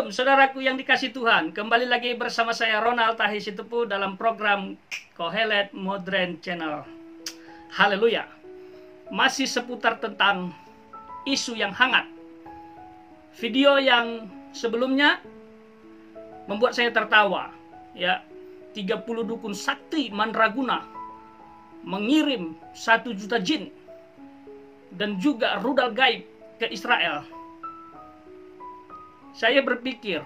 Shalom, saudaraku yang dikasih Tuhan. Kembali lagi bersama saya Ronald Tahi Sitepu dalam program Kohelet Modern Channel. Haleluya. Masih seputar tentang isu yang hangat. Video yang sebelumnya membuat saya tertawa. Ya, 30 dukun sakti mandraguna mengirim 1 juta jin dan juga rudal gaib ke Israel. Saya berpikir,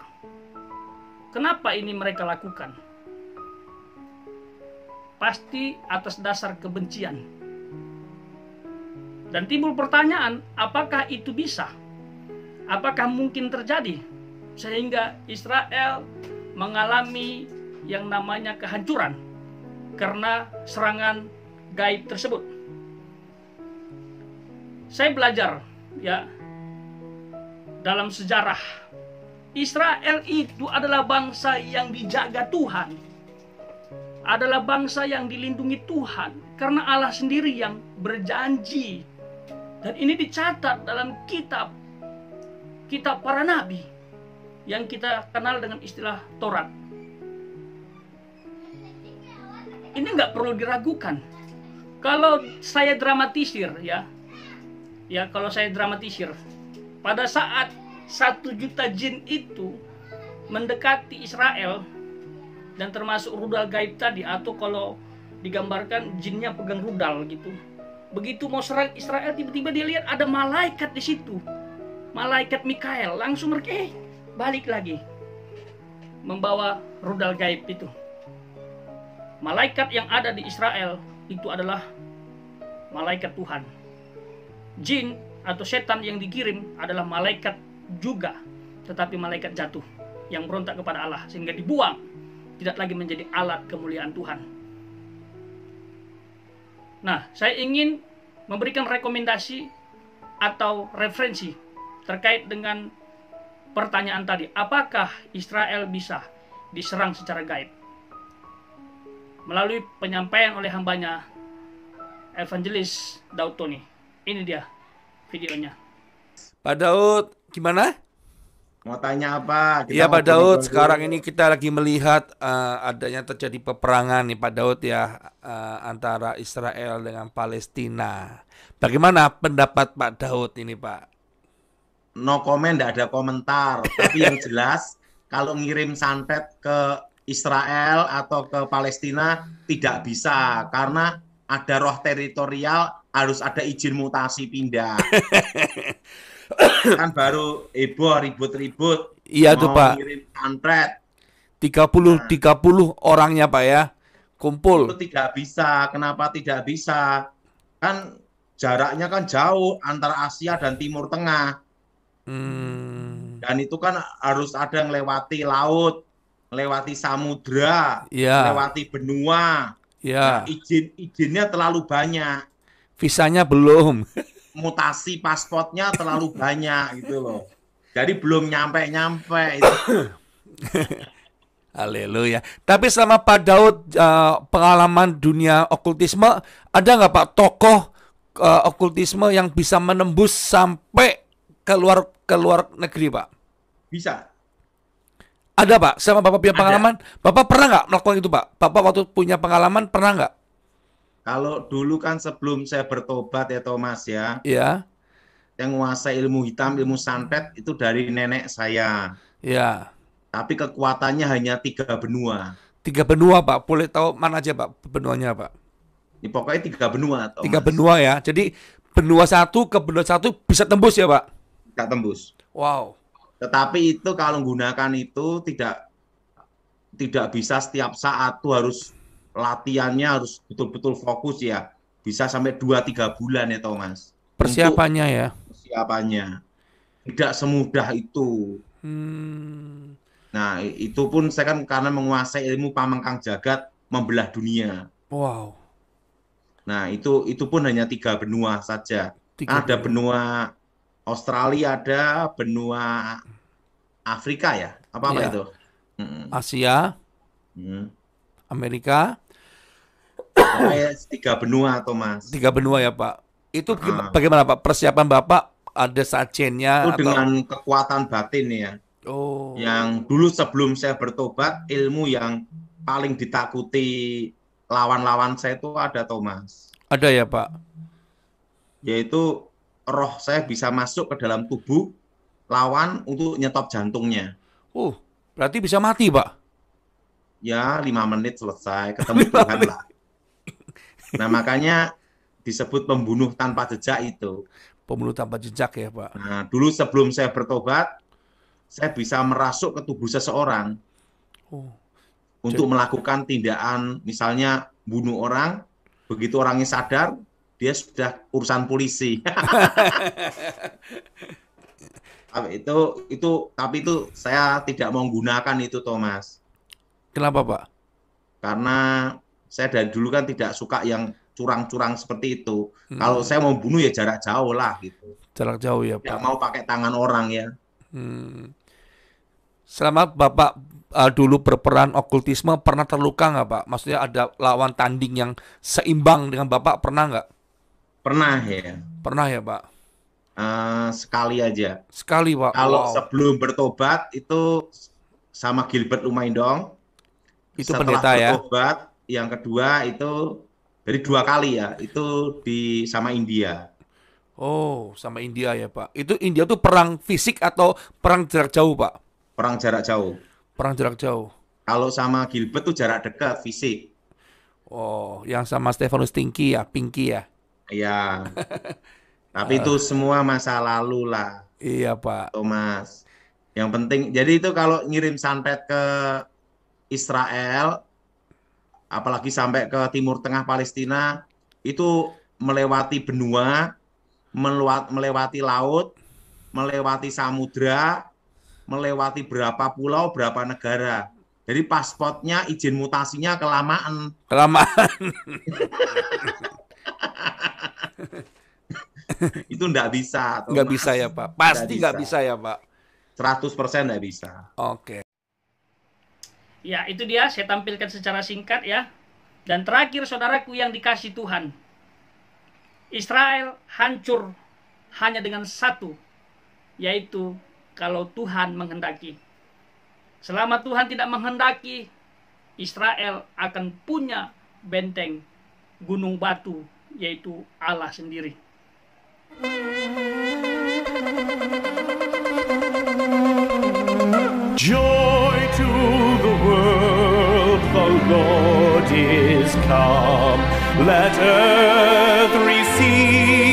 kenapa ini mereka lakukan? Pasti atas dasar kebencian. Dan timbul pertanyaan, apakah itu bisa? Apakah mungkin terjadi? Sehingga Israel mengalami yang namanya kehancuran karena serangan gaib tersebut. Saya belajar ya dalam sejarah, Israel itu adalah bangsa yang dijaga Tuhan, adalah bangsa yang dilindungi Tuhan karena Allah sendiri yang berjanji. Dan ini dicatat dalam kitab para nabi yang kita kenal dengan istilah Taurat. Ini nggak perlu diragukan. Kalau saya dramatisir kalau saya dramatisir, pada saat 1 juta jin itu mendekati Israel dan termasuk rudal gaib tadi, atau kalau digambarkan jinnya pegang rudal gitu. Begitu mau serang Israel, tiba-tiba dia lihat ada malaikat di situ, malaikat Mikael. Langsung mereka balik lagi membawa rudal gaib itu. Malaikat yang ada di Israel itu adalah malaikat Tuhan. Jin atau setan yang dikirim adalah malaikat juga, tetapi malaikat jatuh yang berontak kepada Allah sehingga dibuang, tidak lagi menjadi alat kemuliaan Tuhan. Nah, saya ingin memberikan rekomendasi atau referensi terkait dengan pertanyaan tadi, apakah Israel bisa diserang secara gaib? Melalui penyampaian oleh hambanya Evangelis Daud Tony. Ini dia videonya. Pak Daud, gimana? Mau tanya apa? Iya Pak Daud, sekarang ini kita lagi melihat adanya terjadi peperangan nih Pak Daud ya, antara Israel dengan Palestina. Bagaimana pendapat Pak Daud ini Pak? No comment, tidak ada komentar. Tapi yang jelas, kalau ngirim santet ke Israel atau ke Palestina tidak bisa, karena ada roh teritorial, harus ada izin mutasi pindah. Kan baru heboh ribut-ribut. Iya tuh Pak. Ngirim santet 30 orangnya Pak ya, kumpul. Itu tidak bisa. Kenapa tidak bisa? Kan jaraknya kan jauh antara Asia dan Timur Tengah. Dan itu kan harus ada yang lewati laut, lewati samudra, lewati benua. Nah, izinnya terlalu banyak. Visanya belum. Mutasi pasportnya terlalu banyak gitu loh. Jadi belum nyampe itu. Haleluya. Tapi selama Pak Daud pengalaman dunia okultisme, ada nggak Pak tokoh okultisme yang bisa menembus sampai ke luar negeri Pak? Bisa. Ada Pak, sama Bapak punya pengalaman? Bapak pernah nggak melakukan itu Pak? Bapak waktu punya pengalaman pernah nggak? Kalau dulu kan sebelum saya bertobat ya Thomas ya. Iya. Yang menguasai ilmu hitam, ilmu santet itu dari nenek saya. Iya. Tapi kekuatannya hanya 3 benua. 3 benua Pak, boleh tahu mana aja Pak benuanya Pak? Ini pokoknya 3 benua Thomas. 3 benua ya, jadi benua 1 ke benua 1 bisa tembus ya Pak? Bisa tembus. Wow. Tetapi itu kalau menggunakan itu tidak bisa setiap saat, tuh harus latihannya harus betul-betul fokus ya. Bisa sampai 2-3 bulan ya Thomas. Persiapannya ya. Persiapannya. Tidak semudah itu. Nah, itu pun saya kan karena menguasai ilmu pamengkang jagat membelah dunia. Wow. Nah, itu pun hanya 3 benua saja. Ada benua Australia, ada benua Afrika ya. Apa itu? Asia, Amerika. 3 benua, Thomas. 3 benua ya Pak. Itu bagaimana Pak persiapan Bapak? Ada sajennya? Itu dengan kekuatan batin ya. Oh. Yang dulu sebelum saya bertobat, ilmu yang paling ditakuti lawan-lawan saya itu ada, Thomas. Ada ya, Pak? Yaitu roh saya bisa masuk ke dalam tubuh lawan untuk nyetop jantungnya. Berarti bisa mati, Pak? Ya, 5 menit selesai, ketemu Tuhan lah. Nah, makanya disebut pembunuh tanpa jejak itu. Pembunuh tanpa jejak ya, Pak? Nah, dulu sebelum saya bertobat, saya bisa merasuk ke tubuh seseorang untuk melakukan tindakan, misalnya bunuh orang, begitu orangnya sadar, dia sudah urusan polisi. Tapi itu saya tidak mau menggunakan itu, Thomas. Kenapa, Pak? Karena saya dari dulu kan tidak suka yang curang-curang seperti itu. Kalau saya mau bunuh ya jarak jauh lah gitu. Jarak jauh ya, Pak. Tidak mau pakai tangan orang ya. Selama Bapak dulu berperan okultisme, pernah terluka nggak, Pak? Maksudnya ada lawan tanding yang seimbang dengan Bapak, pernah nggak? Pernah ya. Pernah ya, Pak? Sekali aja. Sekali, Pak. Kalau sebelum bertobat itu sama Gilbert Lumaindong. Itu setelah pendeta ya? bertobat, yang kedua itu dari 2 kali ya, itu sama India. Oh, sama India ya, Pak. Itu India tuh perang fisik atau perang jarak jauh, Pak? Perang jarak jauh. Perang jarak jauh. Kalau sama Gilbert tuh jarak dekat, fisik. Oh, yang sama Stephanus Pinky ya? Iya. Tapi itu semua masa lalu lah, Iya, Pak. Thomas. Yang penting, jadi itu kalau ngirim santet ke Israel, apalagi sampai ke Timur Tengah Palestina, itu melewati benua, melewati laut, melewati samudra, melewati berapa pulau, berapa negara. Jadi pasportnya, izin mutasinya kelamaan. Itu enggak bisa. Nggak bisa ya, Pak? Pasti nggak bisa ya, Pak? 100% enggak bisa. Oke. Ya, itu dia saya tampilkan secara singkat ya. Dan terakhir saudaraku yang dikasih Tuhan. Israel hancur hanya dengan satu, yaitu kalau Tuhan menghendaki. Selama Tuhan tidak menghendaki, Israel akan punya benteng gunung batu, yaitu Allah sendiri. Joy to the world, the Lord is come. Let earth receive